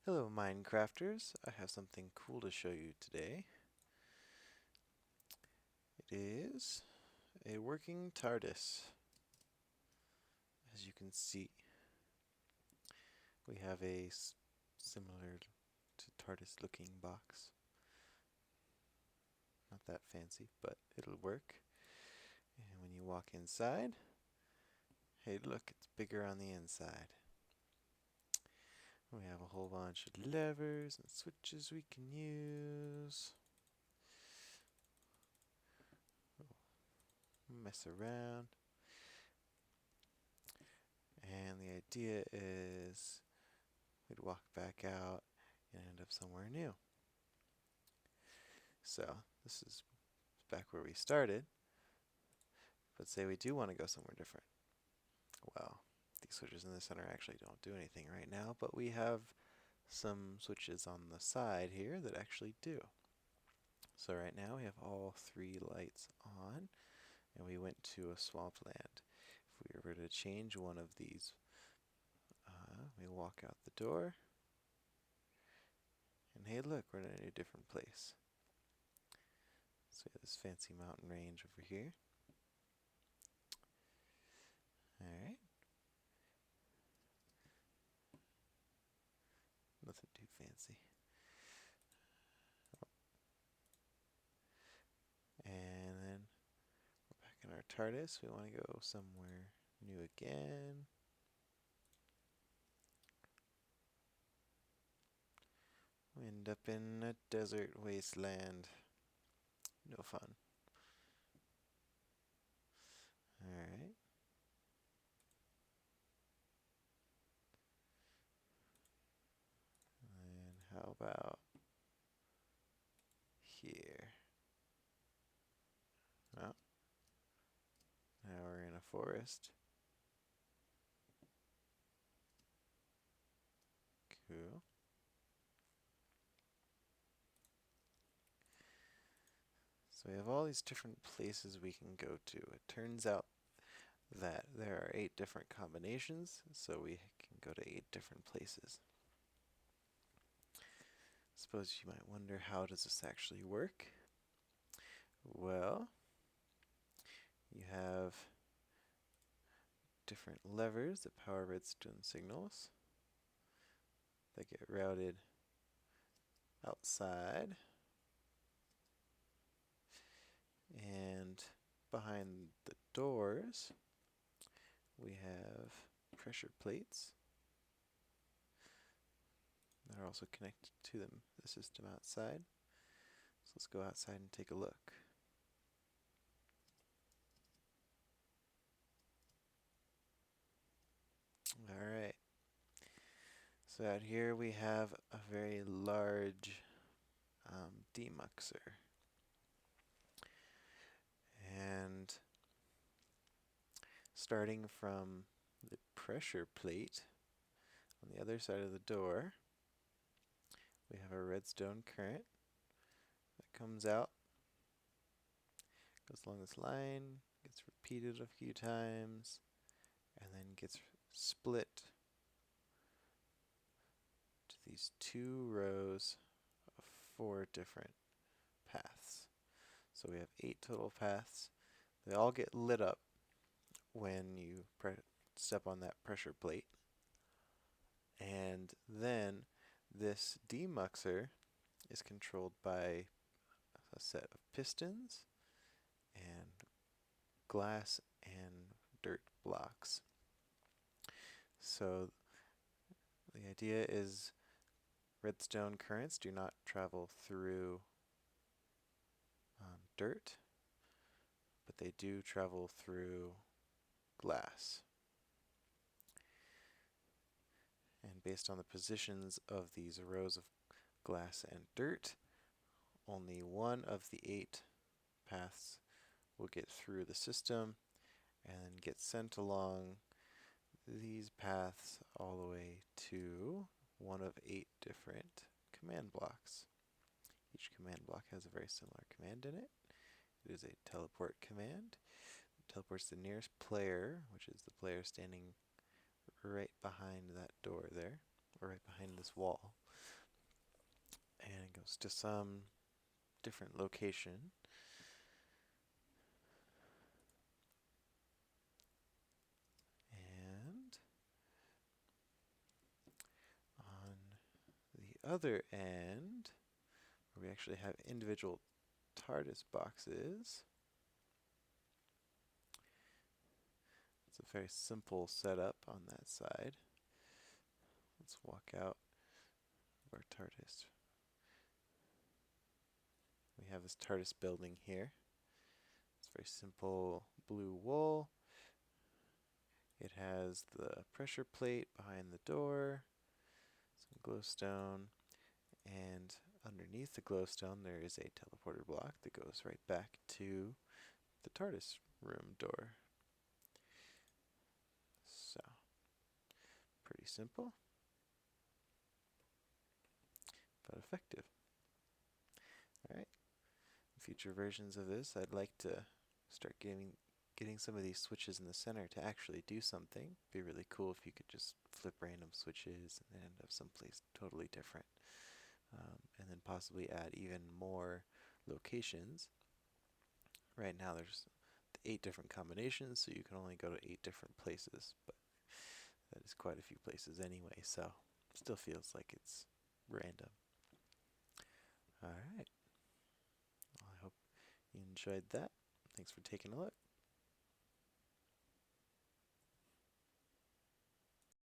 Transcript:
Hello Minecrafters, I have something cool to show you today. It is a working TARDIS. As you can see, we have a similar to TARDIS looking box. Not that fancy, but it'll work. And when you walk inside, hey look, it's bigger on the inside. We have a whole bunch of levers and switches we can use. Mess around. And the idea is we'd walk back out and end up somewhere new. So this is back where we started, but say we do want to go somewhere different. Well, these switches in the center actually don't do anything right now, but we have some switches on the side here that actually do. So right now we have all three lights on, and we went to a swampland. If we were to change one of these, we walk out the door, and hey look, we're in a different place. So we have this fancy mountain range over here. Alright. Nothing too fancy. And then we're back in our TARDIS. We want to go somewhere new again. We end up in a desert wasteland. No fun. Alright. And how about here? Well, now we're in a forest. Cool. So we have all these different places we can go to. It turns out that there are 8 different combinations, so we can go to 8 different places. Suppose you might wonder, how does this actually work? Well, you have different levers that power redstone signals that get routed outside, and behind the doors we have pressure plates that are also connected to the system outside. So let's go outside and take a look. Alright, so out here we have a very large demuxer, and starting from the pressure plate on the other side of the door, we have a redstone current that comes out, goes along this line, gets repeated a few times, and then gets split to these 2 rows of 4 different paths. So we have 8 total paths. They all get lit up when you step on that pressure plate. And then this demuxer is controlled by a set of pistons and glass and dirt blocks. So the idea is redstone currents do not travel through dirt, but they do travel through glass. And based on the positions of these rows of glass and dirt, only one of the 8 paths will get through the system and then get sent along these paths all the way to one of 8 different command blocks. Each command block has a very similar command in it. It is a teleport command. It teleports the nearest player, which is the player standing right behind that door there, or right behind this wall. goes to some different location. And on the other end, where we actually have individual TARDIS boxes, it's a very simple setup on that side. Let's walk out of our TARDIS. We have this TARDIS building here. It's very simple blue wool. It has the pressure plate behind the door, some glowstone, and underneath the glowstone there is a teleporter block that goes right back to the TARDIS room door. So, pretty simple, but effective. Alright, future versions of this, I'd like to start getting some of these switches in the center to actually do something. It'd be really cool if you could just flip random switches and end up someplace totally different. And then possibly add even more locations. Right now there's 8 different combinations, so you can only go to 8 different places, but that is quite a few places anyway, so still feels like it's random. Alright, well, I hope you enjoyed that. Thanks for taking a look.